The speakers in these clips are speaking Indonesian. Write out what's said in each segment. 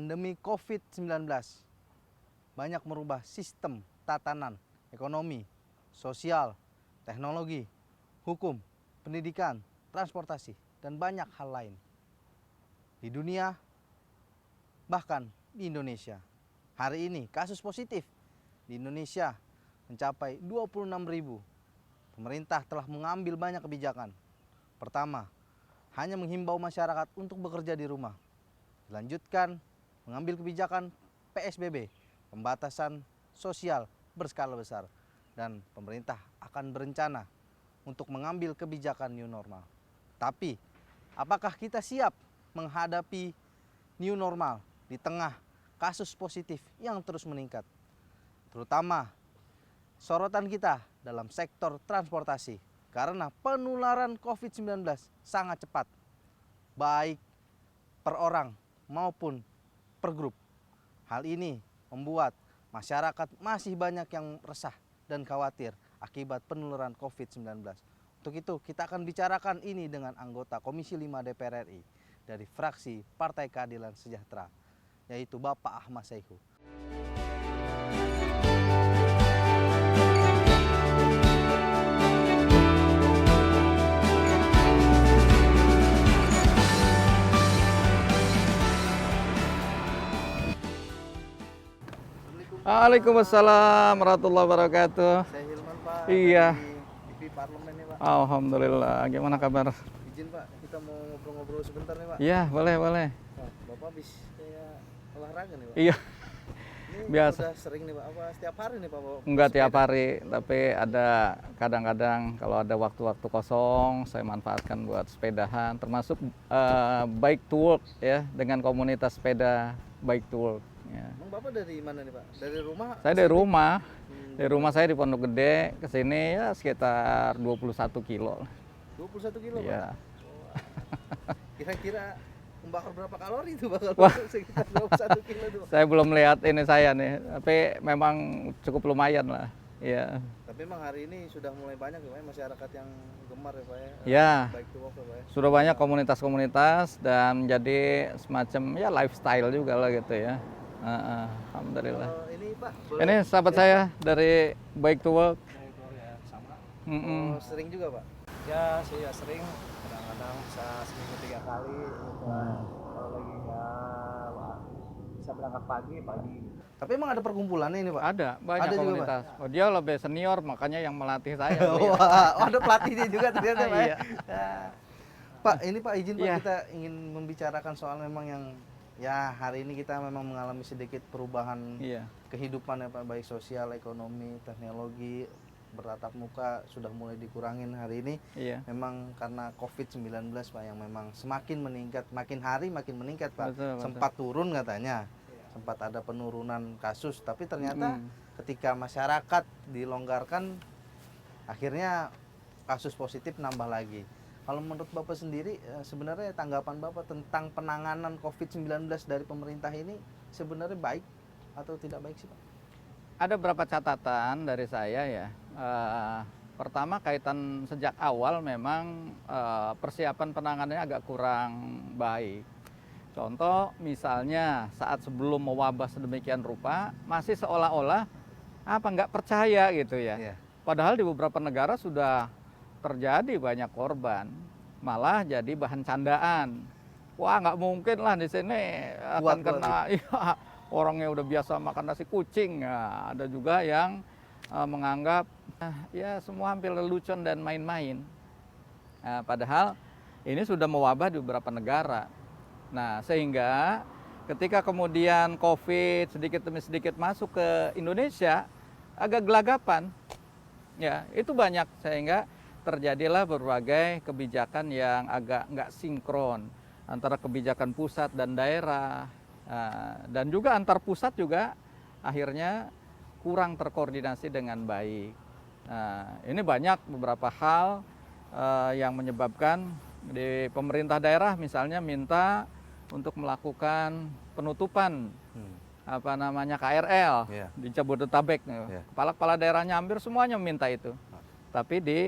Pandemi COVID-19 banyak merubah sistem tatanan ekonomi, sosial, teknologi, hukum, pendidikan, transportasi, dan banyak hal lain. Di dunia, bahkan di Indonesia. Hari ini kasus positif di Indonesia mencapai 26.000. Pemerintah telah mengambil banyak kebijakan. Pertama, hanya menghimbau masyarakat untuk bekerja di rumah. Dilanjutkan, mengambil kebijakan PSBB, pembatasan sosial berskala besar. Dan pemerintah akan berencana untuk mengambil kebijakan new normal. Tapi, apakah kita siap menghadapi new normal di tengah kasus positif yang terus meningkat? Terutama sorotan kita dalam sektor transportasi karena penularan COVID-19 sangat cepat, baik per orang maupun per grup. Hal ini membuat masyarakat masih banyak yang resah dan khawatir akibat penularan COVID-19. Untuk itu kita akan bicarakan ini dengan anggota Komisi 5 DPR RI dari fraksi Partai Keadilan Sejahtera, yaitu Bapak Ahmad Saihu. Waalaikumsalam warahmatullahi wabarakatuh. Saya Hilman, Pak. Iya. Dari TV Parlemen nih, Pak. Alhamdulillah. Gimana kabar? Izin, Pak, kita mau ngobrol-ngobrol sebentar nih, Pak. Iya, boleh. Nah, Bapak habis kayak olahraga nih, Pak. Iya, Ini biasa. udah sering nih, Pak. Apa setiap hari nih, Pak? Enggak tiap hari, tapi ada kadang-kadang kalau ada waktu-waktu kosong, saya manfaatkan buat sepedahan, termasuk bike to work ya, dengan komunitas sepeda bike to work. Ya. Emang Bapak dari mana nih, Pak? Dari rumah? Saya dari rumah. Dari rumah saya di Pondok Gede ke sini ya sekitar 21 kilo. 21 kilo, Iya. Pak? Kira-kira membakar berapa kalori itu, Pak? Wah. Kalau sekitar 21 kilo tuh. Saya belum lihat ini saya nih, tapi memang cukup lumayan lah. Iya. Tapi memang hari ini sudah mulai banyak ya, Pak, masyarakat yang gemar ya, Pak ya. Ya. Bike to work ya, Pak ya. Sudah banyak komunitas-komunitas dan menjadi semacam ya lifestyle juga lah gitu ya. Alhamdulillah. Ini, Pak, Ini sahabat saya dari Bike to Work. ya, sama. Mm-mm. Sering juga, Pak? Ya sih ya sering, kadang-kadang bisa seminggu 3 kali gitu. Kalau lagi wah, bisa berangkat pagi. Tapi emang ada perkumpulannya ini, Pak? Ada banyak Ada juga, komunitas. Oh, dia lebih senior makanya yang melatih saya. Wah, ada pelatihnya juga ternyata, Pak. Iya. Ya. Pak, ini Pak izin Pak, Iya. kita ingin membicarakan soal memang yang ya hari ini kita memang mengalami sedikit perubahan Iya. kehidupan ya Pak, baik sosial, ekonomi, teknologi, bertatap muka sudah mulai dikurangin hari ini. Iya. Memang karena COVID-19 Pak yang memang semakin meningkat, makin hari makin meningkat Pak. Betul. Sempat turun katanya, sempat ada penurunan kasus, tapi ternyata ketika masyarakat dilonggarkan, akhirnya kasus positif nambah lagi. Kalau menurut Bapak sendiri, sebenarnya tanggapan Bapak tentang penanganan COVID-19 dari pemerintah ini sebenarnya baik atau tidak baik sih Pak? Ada beberapa catatan dari saya ya. Pertama kaitan sejak awal memang persiapan penanganannya agak kurang baik. Contoh misalnya saat sebelum mewabah sedemikian rupa masih seolah-olah nggak percaya gitu ya. Iya. Padahal di beberapa negara sudah terjadi banyak korban, malah jadi bahan candaan. Wah nggak mungkin lah di sini akan kena. Ya, orangnya udah biasa makan nasi kucing. Ya, ada juga yang menganggap ya semua hampir lelucon dan main-main. Padahal ini sudah mewabah di beberapa negara. Nah sehingga ketika kemudian COVID sedikit demi sedikit masuk ke Indonesia agak gelagapan. Ya itu banyak sehingga terjadilah berbagai kebijakan yang agak nggak sinkron antara kebijakan pusat dan daerah, dan juga antar pusat juga akhirnya kurang terkoordinasi dengan baik. Ini banyak beberapa hal yang menyebabkan di pemerintah daerah misalnya minta untuk melakukan penutupan KRL di Jabodetabek. Kepala-kepala daerahnya hampir semuanya meminta itu, tapi di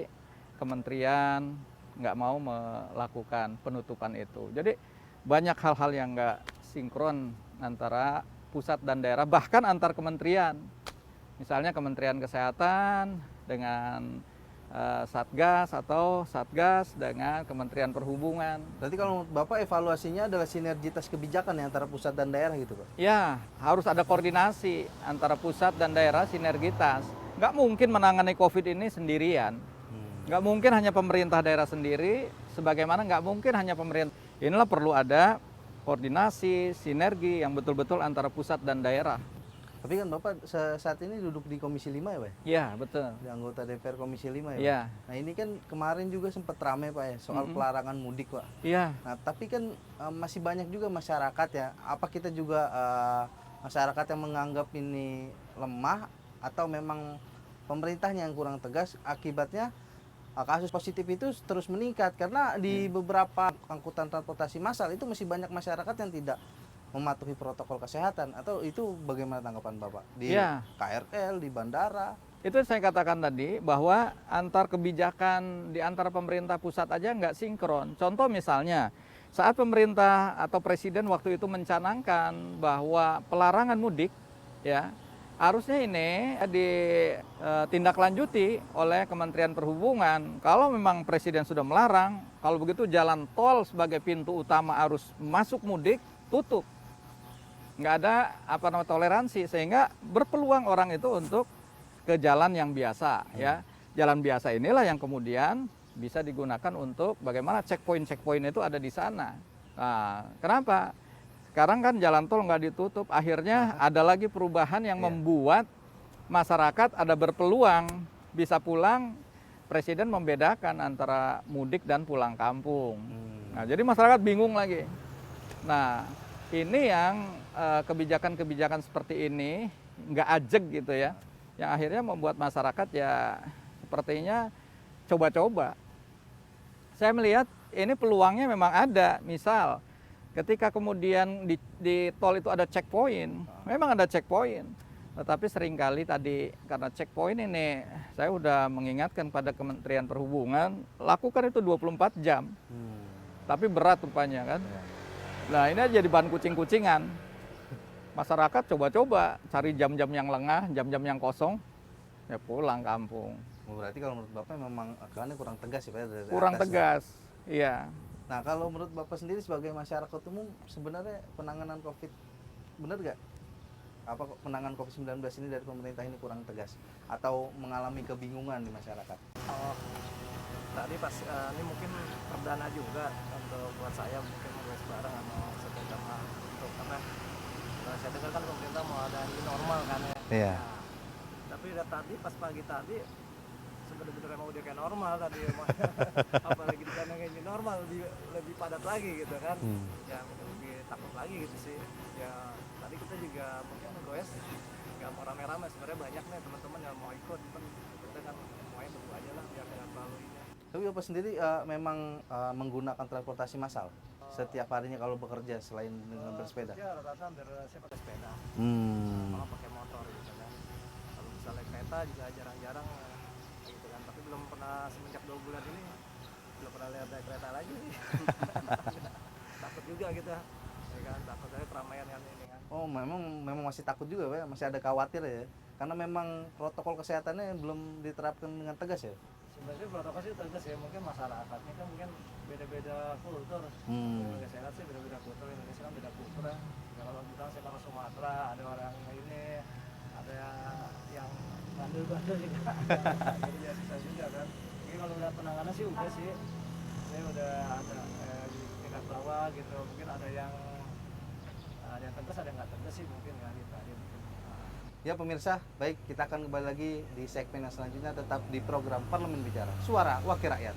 kementerian nggak mau melakukan penutupan itu. Jadi banyak hal-hal yang nggak sinkron antara pusat dan daerah, bahkan antar kementerian. Misalnya Kementerian Kesehatan dengan Satgas atau Satgas dengan Kementerian Perhubungan. Berarti kalau menurut Bapak evaluasinya adalah sinergitas kebijakan ya antara pusat dan daerah gitu Pak? Ya, harus ada koordinasi antara pusat dan daerah, sinergitas. Nggak mungkin menangani COVID ini sendirian. Nggak mungkin hanya pemerintah daerah sendiri, sebagaimana nggak mungkin hanya pemerintah. Inilah perlu ada koordinasi, sinergi yang betul-betul antara pusat dan daerah. Tapi kan Bapak saat ini duduk di Komisi 5 ya Pak? Ya, betul. Di anggota DPR Komisi 5 ya Pak? Ya. Nah ini kan kemarin juga sempat ramai Pak ya soal pelarangan mudik Pak. Iya. Nah tapi kan masih banyak juga masyarakat ya. Apa kita juga masyarakat yang menganggap ini lemah atau memang pemerintahnya yang kurang tegas, akibatnya kasus positif itu terus meningkat karena di beberapa angkutan transportasi massal itu masih banyak masyarakat yang tidak mematuhi protokol kesehatan, atau itu bagaimana tanggapan Bapak di Ya. KRL, di bandara? Itu saya katakan tadi bahwa antar kebijakan di antara pemerintah pusat aja nggak sinkron. Contoh misalnya saat pemerintah atau presiden waktu itu mencanangkan bahwa pelarangan mudik, ya harusnya ini ditindaklanjuti oleh Kementerian Perhubungan. Kalau memang presiden sudah melarang, kalau begitu jalan tol sebagai pintu utama arus masuk mudik tutup. Nggak ada toleransi, sehingga berpeluang orang itu untuk ke jalan yang biasa, ya. Jalan biasa inilah yang kemudian bisa digunakan untuk bagaimana checkpoint itu ada di sana. Nah, kenapa? Sekarang kan jalan tol nggak ditutup, akhirnya ada lagi perubahan yang membuat masyarakat ada berpeluang bisa pulang. Presiden membedakan antara mudik dan pulang kampung. Nah, jadi masyarakat bingung lagi. Nah, ini yang kebijakan-kebijakan seperti ini nggak ajeg gitu ya, yang akhirnya membuat masyarakat ya sepertinya coba-coba. Saya melihat ini peluangnya memang ada. Misal ketika kemudian di tol itu ada checkpoint, memang ada checkpoint. Tetapi seringkali tadi karena checkpoint ini, saya udah mengingatkan pada Kementerian Perhubungan, lakukan itu 24 jam. Tapi berat rupanya kan. Nah ini jadi bahan kucing-kucingan. Masyarakat coba-coba cari jam-jam yang lengah, jam-jam yang kosong, ya pulang kampung. Berarti kalau menurut Bapak memang aturannya kurang tegas ya Pak? Dari Kurang atas, tegas, ya? iya. Nah kalau menurut Bapak sendiri sebagai masyarakat umum, sebenarnya penanganan COVID, benar nggak? Apa penanganan COVID-19 ini dari pemerintah ini kurang tegas? Atau mengalami kebingungan di masyarakat? Oh, tadi pas ini mungkin perdana juga untuk buat saya, mungkin gue sebarang sama sama untuk karena saya dengar kan pemerintah mau ada new normal kan ya. Iya. Nah, tapi udah tadi pas pagi tadi bener-bener emang udah kayak normal tadi ya. Apalagi di sana kayak new normal lebih padat lagi gitu kan. Ya mungkin lebih takut lagi gitu sih. Ya tadi kita juga mungkin goes nggak mau rame-rame, sebenarnya banyak nih teman-teman yang mau ikut, kan kita kan semuanya berdua aja lah biar kayak melalui. Tapi Bapak sendiri memang menggunakan transportasi massal setiap harinya kalau bekerja selain dengan bersepeda? Ya rata-rata hampir saya pakai sepeda, malah pakai motor gitu kan. Kalau misalnya kereta juga jarang-jarang gitu kan. Tapi belum pernah semenjak 2 bulan ini belum pernah lihat naik kereta lagi. Takut juga gitu, ya kan. Takut aja keramaian yang ini kan. Oh memang masih takut juga Pak, masih ada khawatir ya? Karena memang protokol kesehatannya belum diterapkan dengan tegas ya? Sebenarnya protokol sih tegas ya, mungkin masyarakatnya kan mungkin beda-beda kultur. Indonesia sehat sih beda-beda kultur, Indonesia kan beda kultur ya. Kalau bilang saya orang Sumatera, ada orang ini, ada yang bandel-bandel juga. Jadi ya susah juga kan. Jadi kalau udah penanganan sih udah sih, saya udah ada di tingkat bawah gitu. Mungkin ada yang tegas, ada yang nggak tegas sih mungkin ya gitu aja. Ya pemirsa, baik kita akan kembali lagi di segmen yang selanjutnya, tetap di program Parlemen Bicara, Suara Wakil Rakyat.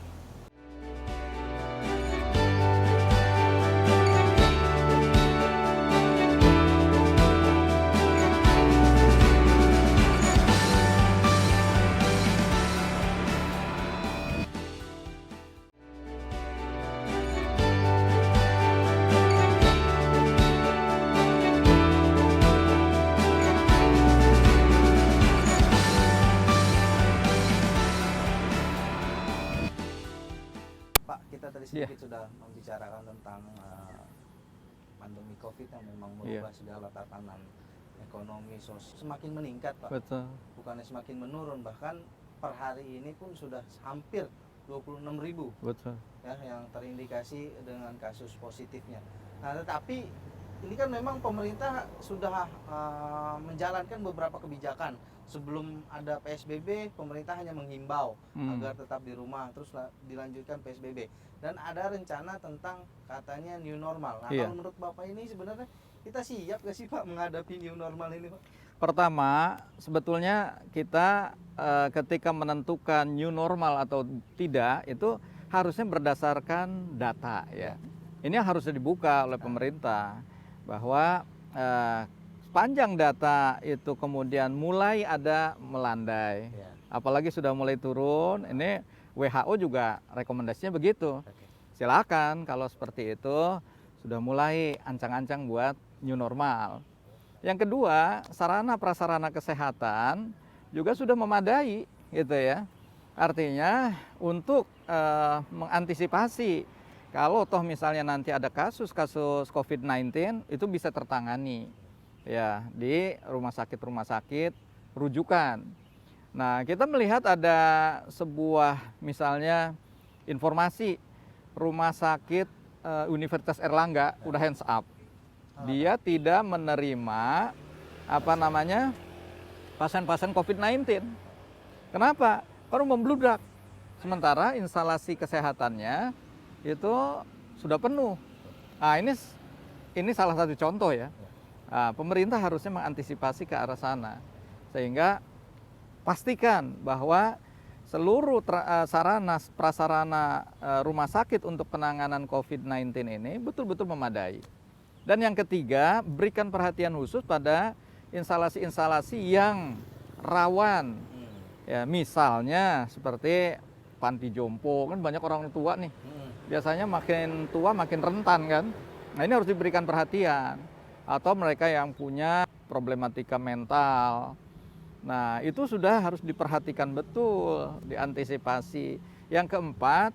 Pak, kita tadi sedikit sudah membicarakan tentang pandemi COVID yang memang Iya. merubah segala tatanan ekonomi sosial semakin meningkat, Pak. Betul. Bukannya semakin menurun, bahkan per hari ini pun sudah hampir 26.000 Betul. ya yang terindikasi dengan kasus positifnya. Nah, tetapi ini kan memang pemerintah sudah menjalankan beberapa kebijakan. Sebelum ada PSBB, pemerintah hanya menghimbau agar tetap di rumah, terus dilanjutkan PSBB. Dan ada rencana tentang katanya new normal. Nah, Iya. kalau menurut Bapak ini sebenarnya kita siap gak sih Pak menghadapi new normal ini, Pak? Pertama, sebetulnya kita ketika menentukan new normal atau tidak itu harusnya berdasarkan data ya. Ini yang harusnya dibuka oleh pemerintah bahwa sepanjang data itu kemudian mulai ada melandai, Ya. apalagi sudah mulai turun, ini WHO juga rekomendasinya begitu. Oke. Silakan kalau seperti itu sudah mulai ancang-ancang buat new normal. Yang kedua, sarana prasarana kesehatan juga sudah memadai gitu ya. Artinya untuk mengantisipasi kalau toh misalnya nanti ada kasus-kasus COVID-19 itu bisa tertangani ya di rumah sakit rujukan. Nah, kita melihat ada sebuah misalnya informasi rumah sakit Universitas Erlangga udah hands up. Dia tidak menerima pasien-pasien COVID-19. Kenapa? Karena membludak. Sementara instalasi kesehatannya itu sudah penuh. Nah, ini salah satu contoh ya. Nah, pemerintah harusnya mengantisipasi ke arah sana sehingga pastikan bahwa seluruh sarana prasarana rumah sakit untuk penanganan COVID-19 ini betul-betul memadai. Dan yang ketiga, berikan perhatian khusus pada instalasi-instalasi yang rawan. Ya, misalnya seperti panti jompo, kan banyak orang tua nih. Biasanya makin tua makin rentan kan. Nah, ini harus diberikan perhatian. Atau mereka yang punya problematika mental. Nah, itu sudah harus diperhatikan betul, diantisipasi. Yang keempat,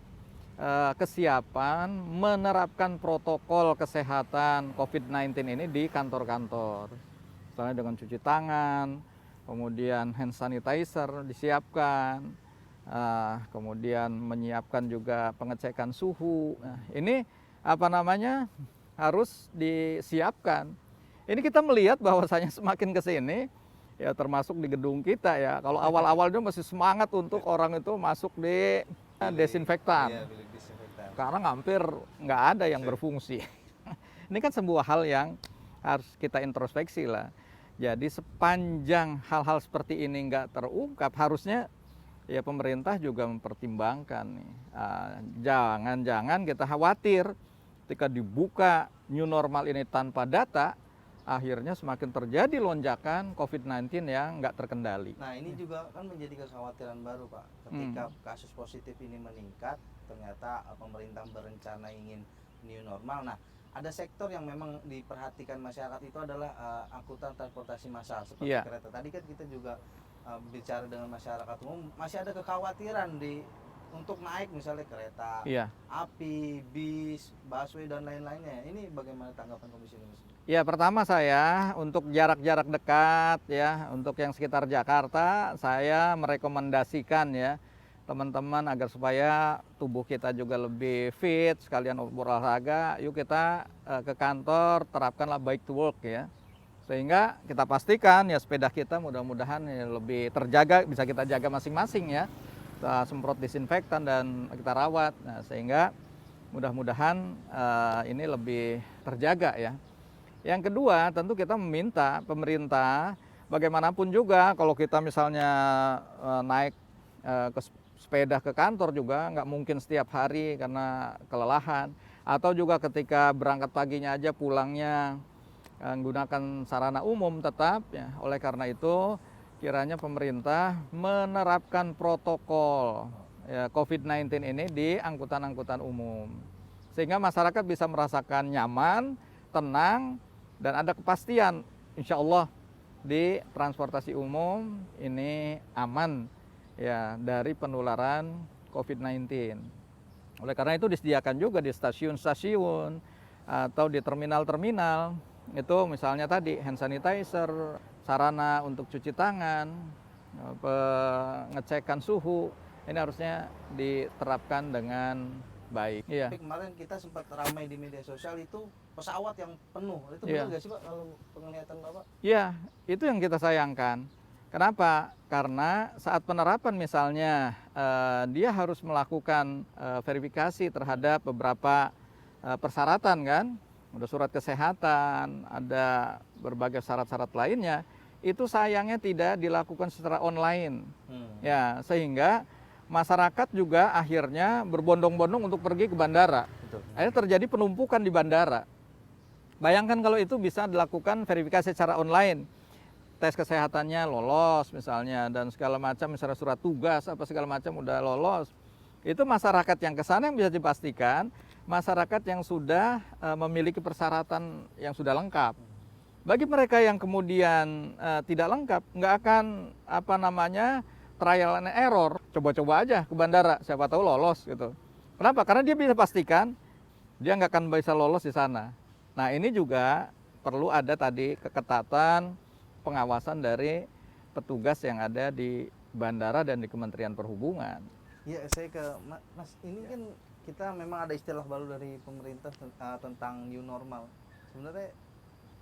kesiapan menerapkan protokol kesehatan COVID-19 ini di kantor-kantor. Misalnya dengan cuci tangan, kemudian hand sanitizer disiapkan, kemudian menyiapkan juga pengecekan suhu. Nah, ini harus disiapkan. Ini kita melihat bahwasanya semakin ke sini, ya termasuk di gedung kita ya, kalau awal-awal itu masih semangat untuk orang itu masuk di desinfektan. Iya, bilik desinfektan. Sekarang hampir nggak ada yang berfungsi. Ini kan sebuah hal yang harus kita introspeksi lah. Jadi sepanjang hal-hal seperti ini nggak terungkap, harusnya ya pemerintah juga mempertimbangkan nih. Jangan-jangan kita khawatir ketika dibuka new normal ini tanpa data, akhirnya semakin terjadi lonjakan COVID-19 yang nggak terkendali. Nah, ini juga kan menjadi kekhawatiran baru, Pak. Ketika kasus positif ini meningkat, ternyata pemerintah berencana ingin new normal. Nah, ada sektor yang memang diperhatikan masyarakat itu adalah angkutan transportasi massal seperti kereta. Tadi kan kita juga bicara dengan masyarakat umum, masih ada kekhawatiran untuk naik misalnya kereta, api, bis, busway dan lain-lainnya. Ini bagaimana tanggapan Komisi ini? Ya, pertama saya untuk jarak-jarak dekat ya, untuk yang sekitar Jakarta, saya merekomendasikan ya teman-teman agar supaya tubuh kita juga lebih fit, sekalian berolahraga, yuk kita ke kantor terapkanlah bike to work ya. Sehingga kita pastikan ya sepeda kita mudah-mudahan ya lebih terjaga, bisa kita jaga masing-masing ya. Kita semprot disinfektan dan kita rawat. Nah, sehingga mudah-mudahan ini lebih terjaga ya. Yang kedua, tentu kita meminta pemerintah bagaimanapun juga kalau kita misalnya naik sepeda ke kantor juga nggak mungkin setiap hari karena kelelahan, atau juga ketika berangkat paginya aja pulangnya menggunakan sarana umum tetap ya. Oleh karena itu kiranya pemerintah menerapkan protokol ya, COVID-19 ini di angkutan-angkutan umum sehingga masyarakat bisa merasakan nyaman, tenang, dan ada kepastian insya Allah di transportasi umum ini aman ya dari penularan COVID-19. Oleh karena itu disediakan juga di stasiun-stasiun atau di terminal-terminal itu misalnya tadi hand sanitizer, sarana untuk cuci tangan, pengecekan suhu, ini harusnya diterapkan dengan baik. Iya. Tapi kemarin kita sempat ramai di media sosial itu pesawat yang penuh. Itu Iya. benar nggak sih Pak kalau penglihatan Bapak? Iya, itu yang kita sayangkan. Kenapa? Karena saat penerapan misalnya dia harus melakukan verifikasi terhadap beberapa persyaratan kan, ada surat kesehatan, ada berbagai syarat-syarat lainnya, itu sayangnya tidak dilakukan secara online. Ya, sehingga masyarakat juga akhirnya berbondong-bondong untuk pergi ke bandara. Betul. Akhirnya terjadi penumpukan di bandara. Bayangkan kalau itu bisa dilakukan verifikasi secara online. Tes kesehatannya lolos misalnya dan segala macam, misalnya surat tugas apa segala macam udah lolos. Itu masyarakat yang ke sana yang bisa dipastikan masyarakat yang sudah memiliki persyaratan yang sudah lengkap. Bagi mereka yang kemudian tidak lengkap, nggak akan trial and error, coba-coba aja ke bandara, siapa tahu lolos gitu. Kenapa? Karena dia bisa pastikan dia nggak akan bisa lolos di sana. Nah ini juga perlu ada tadi keketatan pengawasan dari petugas yang ada di bandara dan di Kementerian Perhubungan. Iya, saya ke Mas, ini kan kita memang ada istilah baru dari pemerintah tentang new normal. Sebenarnya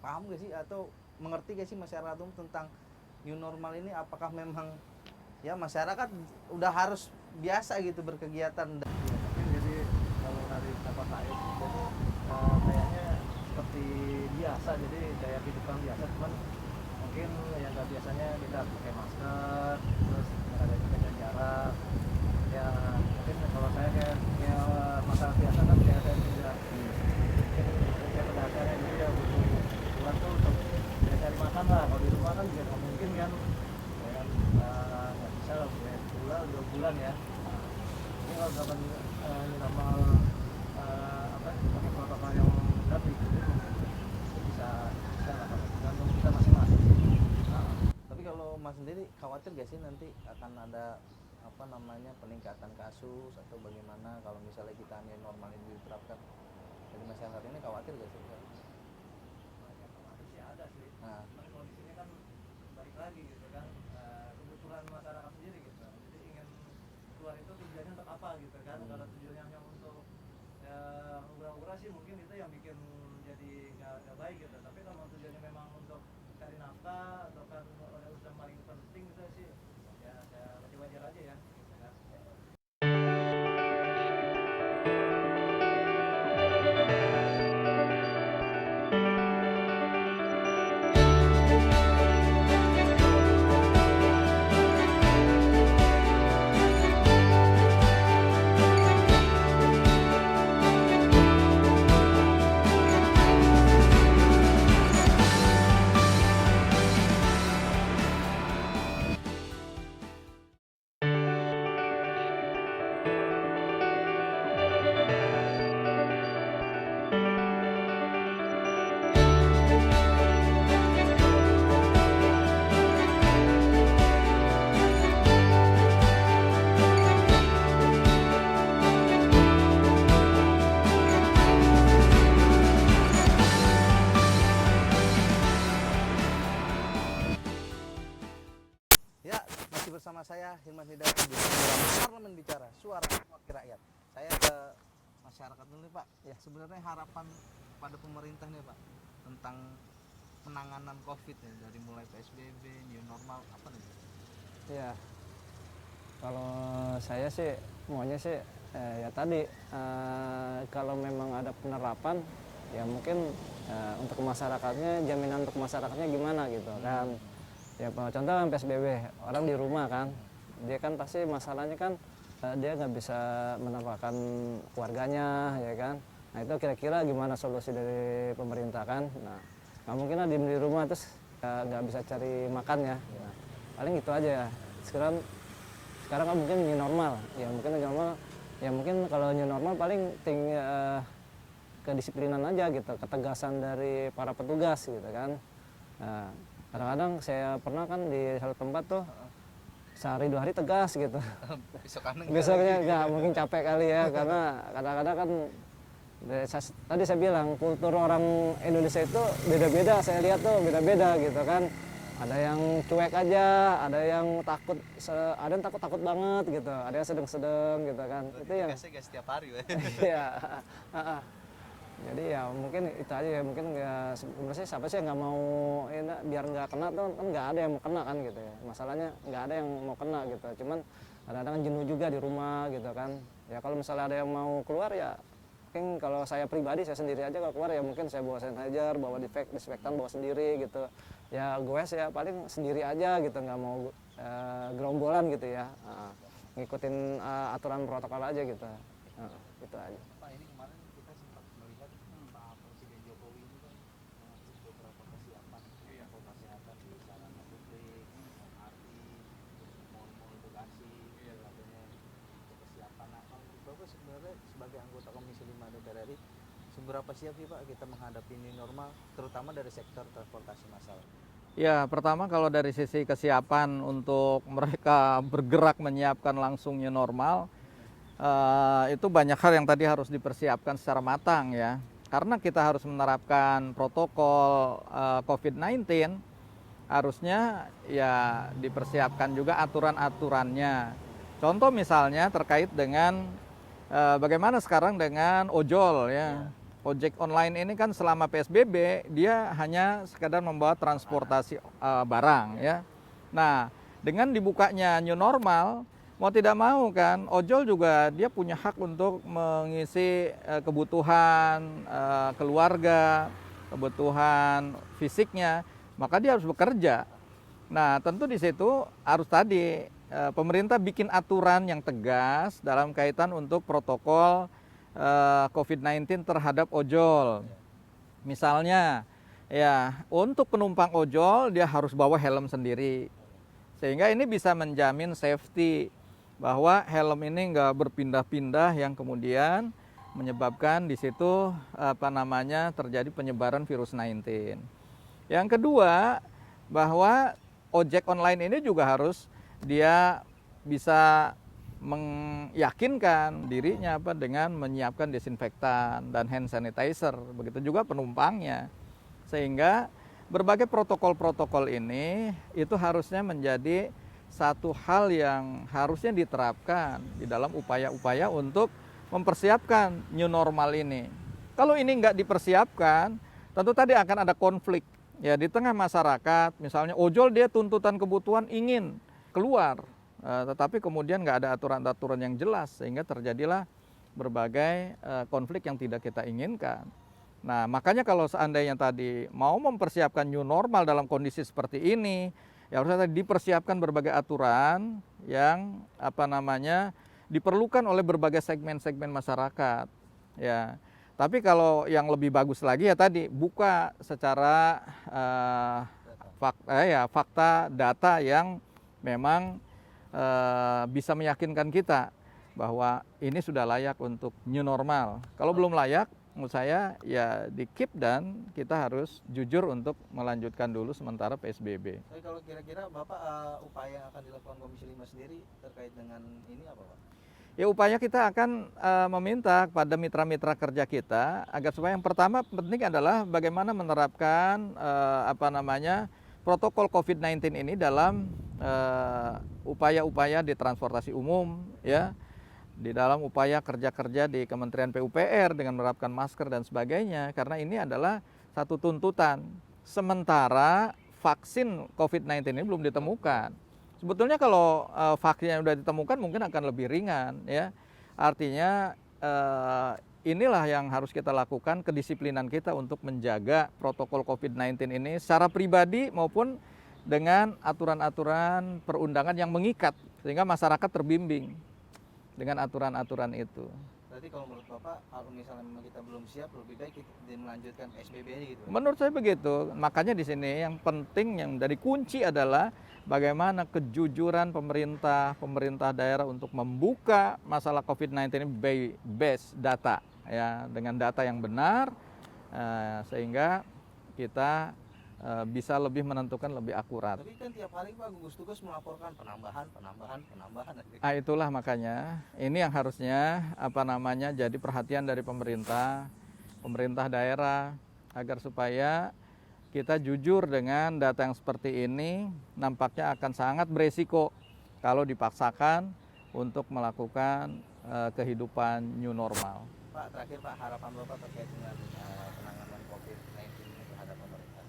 paham gak sih atau mengerti gak sih masyarakat umum tentang new normal ini? Apakah memang ya masyarakat udah harus biasa gitu berkegiatan? Mungkin jadi kalau dari pendapat saya jadi kayaknya seperti biasa, jadi kayak kehidupan biasa, cuman mungkin yang nggak biasanya kita pakai masker, terus ada jaga jarak. Ya mungkin kalau saya kayak masalah biasa kan kayak saya tidak kayak pedagang jadi ya butuh bulan tuh untuk ya cari makan lah. Kalau di rumah kan juga nggak mungkin kan, ya kan nggak bisa lah ya, bulan 2 bulan ya. Ini kalau dapat normal pakai protokol yang benar diikuti bisa lah kalau tergantung kita masing-masing. Tapi kalau Mas sendiri khawatir gak sih nanti akan ada peningkatan kasus atau bagaimana kalau misalnya kita new normal ini diterapkan? Jadi masyarakat ini khawatir gak sih? Khawatir sih ada sih. Nah, Tapi kondisinya kan balik lagi gitu kan, kebutuhan masyarakat sendiri gitu. Jadi ingin keluar itu tujuannya untuk apa gitu kan? Kalau tujuannya hanya untuk murah-murah sih mungkin itu yang bikin jadi nggak baik gitu. Tapi kalau tujuannya memang untuk cari nafkah atau kan urusan paling penting gitu sih, ya saya wajar aja ya. Gitu kan. ya masih bersama saya Hilman Hidayat di program Parlemen Bicara, Suara Wakil Rakyat. Saya ke masyarakat dulu nih Pak. Ya sebenarnya harapan pada pemerintah nih Pak tentang penanganan COVID ya, dari mulai PSBB, new normal apa nih? Ya, kalau saya sih maunya sih ya tadi kalau memang ada penerapan ya mungkin untuk masyarakatnya, jaminan untuk masyarakatnya gimana gitu kan. Ya contoh kan PSBB, orang di rumah kan, dia kan pasti masalahnya kan dia nggak bisa menampakkan keluarganya ya kan. Nah itu kira-kira gimana solusi dari pemerintah kan. Nah nggak mungkin lah diem di rumah terus nggak bisa cari makan ya. Nah, paling gitu aja ya. Sekarang kan mungkin new normal ya, mungkin new normal ya, mungkin kalau new normal paling tinggi kedisiplinan aja gitu, ketegasan dari para petugas gitu kan. Nah, kadang-kadang saya pernah kan di satu tempat tuh sehari 2 hari tegas gitu. Besoknya nggak mungkin capek kali ya, karena kadang-kadang kan Tadi saya bilang kultur orang Indonesia itu beda-beda, saya lihat tuh beda-beda gitu kan. Ada yang cuek aja, ada yang takut, ada yang takut banget gitu, ada yang sedang-sedang gitu kan. Itu yang Biasanya setiap hari. ya. Jadi ya mungkin itu aja ya, mungkin ya sebenarnya siapa sih yang nggak mau biar nggak kena tuh, kan nggak ada yang mau kena kan gitu ya. Masalahnya nggak ada yang mau kena gitu, cuman kadang-kadang jenuh juga di rumah gitu kan. Ya kalau misalnya ada yang mau keluar ya mungkin kalau saya pribadi, saya sendiri aja kalau keluar ya mungkin saya bawa sanitizer, bawa disinfektan, bawa sendiri gitu. Ya goes ya paling sendiri aja gitu, nggak mau gerombolan gitu ya. Ngikutin aturan protokol aja gitu. Itu aja. Pak, ini kemarin kita sempat melihat Pak Presiden Jokowi ini kan beberapa persiapan protokol kesehatan di sarana publik, MRT, mal-mal edukasi, adanya persiapan. Nah, Bapak sebenarnya sebagai anggota Komisi 5 DPR RI, seberapa siap sih Pak kita menghadapi new normal, terutama dari sektor transportasi massal? Ya, pertama kalau dari sisi kesiapan untuk mereka bergerak menyiapkan langsung new normal, itu banyak hal yang tadi harus dipersiapkan secara matang ya. Karena kita harus menerapkan protokol COVID-19, harusnya ya dipersiapkan juga aturan-aturannya. Contoh misalnya terkait dengan bagaimana sekarang dengan ojol ya. Ojek online ini kan selama PSBB dia hanya sekadar membawa transportasi barang ya. Nah, dengan dibukanya new normal, mau tidak mau kan ojol juga dia punya hak untuk mengisi kebutuhan keluarga, kebutuhan fisiknya, maka dia harus bekerja. Nah, tentu di situ harus tadi pemerintah bikin aturan yang tegas dalam kaitan untuk protokol COVID-19 terhadap ojol. Misalnya, ya untuk penumpang ojol dia harus bawa helm sendiri. Sehingga ini bisa menjamin safety bahwa helm ini nggak berpindah-pindah yang kemudian menyebabkan di situ terjadi penyebaran virus 19. Yang kedua, bahwa ojek online ini juga harus dia bisa meyakinkan dirinya dengan menyiapkan desinfektan dan hand sanitizer, begitu juga penumpangnya. Sehingga berbagai protokol-protokol ini itu harusnya menjadi satu hal yang harusnya diterapkan di dalam upaya-upaya untuk mempersiapkan new normal ini. Kalau ini nggak dipersiapkan, tentu tadi akan ada konflik ya di tengah masyarakat. Misalnya ojol dia tuntutan kebutuhan ingin keluar, tetapi kemudian nggak ada aturan-aturan yang jelas sehingga terjadilah berbagai konflik yang tidak kita inginkan. Nah, makanya kalau seandainya tadi mau mempersiapkan new normal dalam kondisi seperti ini, ya harusnya tadi dipersiapkan berbagai aturan yang diperlukan oleh berbagai segmen-segmen masyarakat. Ya, tapi kalau yang lebih bagus lagi ya tadi buka secara fakta data yang memang bisa meyakinkan kita bahwa ini sudah layak untuk new normal. Kalau belum layak, menurut saya ya di keep dan kita harus jujur untuk melanjutkan dulu sementara PSBB. Tapi kalau kira-kira Bapak upaya yang akan dilakukan Komisi 5 sendiri terkait dengan ini apa Pak? Ya upaya kita akan meminta kepada mitra-mitra kerja kita agar supaya yang pertama penting adalah bagaimana menerapkan protokol COVID-19 ini dalam upaya-upaya di transportasi umum ya. Di dalam upaya kerja-kerja di Kementerian PUPR dengan menerapkan masker dan sebagainya, karena ini adalah satu tuntutan. Sementara vaksin COVID-19 ini belum ditemukan. Sebetulnya kalau vaksin yang sudah ditemukan mungkin akan lebih ringan ya. Artinya inilah yang harus kita lakukan, kedisiplinan kita untuk menjaga protokol COVID-19 ini secara pribadi maupun dengan aturan-aturan perundangan yang mengikat sehingga masyarakat terbimbing dengan aturan-aturan itu. Berarti kalau menurut Bapak, kalau misalnya memang kita belum siap, lebih baik kita melanjutkan PSBB aja gitu? Menurut saya begitu. Makanya di sini yang penting, yang dari kunci adalah bagaimana kejujuran pemerintah daerah untuk membuka masalah COVID-19 ini by base data, ya, dengan data yang benar, sehingga kita bisa lebih menentukan lebih akurat. Tapi kan tiap hari Pak gugus tugas melaporkan penambahan. Itulah makanya ini yang harusnya jadi perhatian dari pemerintah daerah agar supaya kita jujur dengan data yang seperti ini. Nampaknya akan sangat beresiko kalau dipaksakan untuk melakukan kehidupan new normal. Pak, terakhir Pak, harapan Bapak terkait dengan penanganan COVID-19 ini terhadap pemerintah.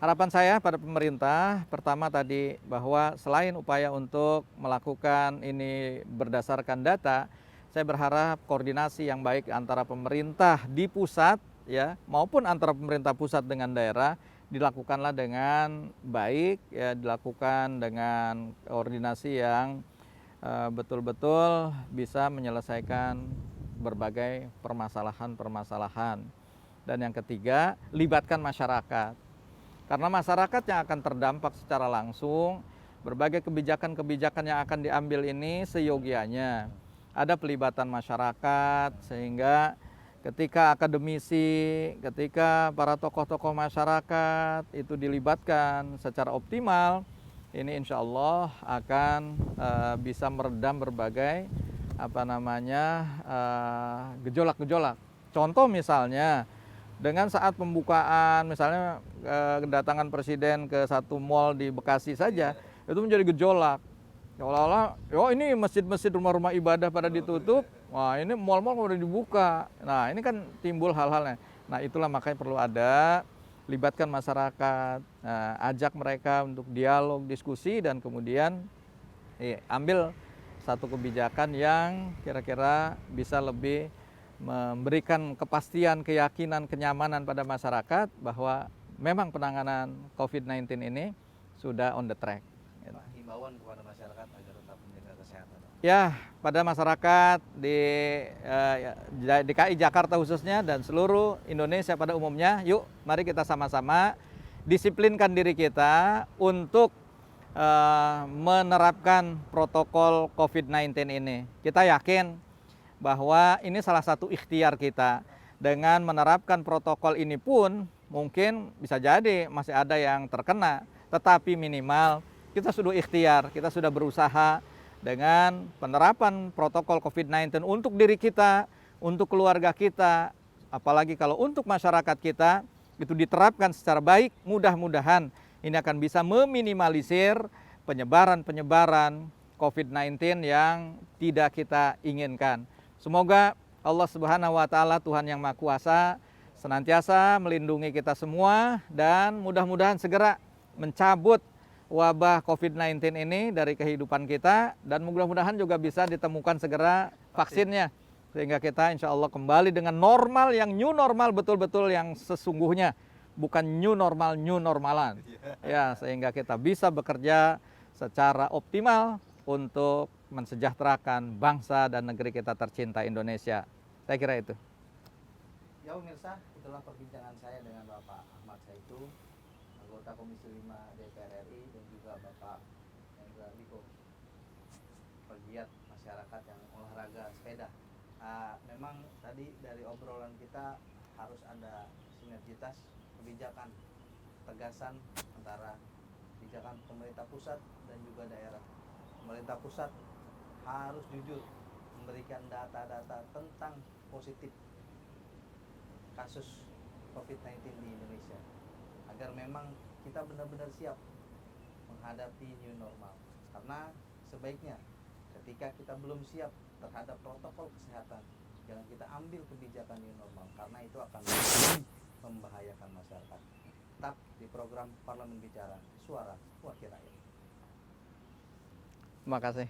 Harapan saya pada pemerintah, pertama tadi bahwa selain upaya untuk melakukan ini berdasarkan data, saya berharap koordinasi yang baik antara pemerintah di pusat ya maupun antara pemerintah pusat dengan daerah dilakukanlah dengan baik ya, dilakukan dengan koordinasi yang betul-betul bisa menyelesaikan berbagai permasalahan-permasalahan. Dan yang ketiga, libatkan masyarakat. Karena masyarakat yang akan terdampak secara langsung, berbagai kebijakan-kebijakan yang akan diambil ini seyogianya. Ada pelibatan masyarakat, sehingga ketika akademisi, ketika para tokoh-tokoh masyarakat itu dilibatkan secara optimal, ini insya Allah akan bisa meredam berbagai gejolak-gejolak. Contoh misalnya dengan saat pembukaan misalnya kedatangan presiden ke satu mal di Bekasi saja itu menjadi gejolak. Seolah-olah, ini masjid-masjid, rumah-rumah ibadah pada ditutup, wah ini mal-mal udah dibuka. Nah ini kan timbul hal-halnya. Nah itulah makanya perlu ada libatkan masyarakat, ajak mereka untuk dialog, diskusi, dan kemudian ambil satu kebijakan yang kira-kira bisa lebih memberikan kepastian, keyakinan, kenyamanan pada masyarakat bahwa memang penanganan COVID-19 ini sudah on the track. Himbauan kepada masyarakat agar tetap menjaga kesehatan. Ya, pada masyarakat di DKI Jakarta khususnya dan seluruh Indonesia pada umumnya, yuk mari kita sama-sama disiplinkan diri kita untuk menerapkan protokol COVID-19 ini. Kita yakin bahwa ini salah satu ikhtiar kita. Dengan menerapkan protokol ini pun mungkin bisa jadi masih ada yang terkena, tetapi minimal kita sudah ikhtiar, kita sudah berusaha dengan penerapan protokol COVID-19 untuk diri kita, untuk keluarga kita, apalagi kalau untuk masyarakat kita, itu diterapkan secara baik, mudah-mudahan ini akan bisa meminimalisir penyebaran COVID-19 yang tidak kita inginkan. Semoga Allah Subhanahu wa Ta'ala, Tuhan yang Maha Kuasa, senantiasa melindungi kita semua dan mudah-mudahan segera mencabut wabah COVID-19 ini dari kehidupan kita, dan mudah-mudahan juga bisa ditemukan segera vaksinnya sehingga kita insya Allah kembali dengan normal, yang new normal betul-betul yang sesungguhnya, bukan new normalan ya, sehingga kita bisa bekerja secara optimal untuk mensejahterakan bangsa dan negeri kita tercinta Indonesia. Saya kira itu. Ya pemirsa, itulah perbincangan saya dengan Bapak Ahmad Saitu, anggota Komisi 5 DPR RI, dan juga Bapak Hendra Liko, pegiat masyarakat yang olahraga sepeda. Memang tadi dari obrolan kita harus ada sinergitas kebijakan, tegasan antara kebijakan pemerintah pusat dan juga daerah. Pemerintah pusat harus jujur memberikan data-data tentang positif kasus COVID-19 di Indonesia, agar memang kita benar-benar siap menghadapi new normal. Karena sebaiknya ketika kita belum siap terhadap protokol kesehatan, jangan kita ambil kebijakan new normal, karena itu akan membahayakan masyarakat. Tetap di program Parlemen Bicara, Suara Wakil Rakyat. Terima kasih.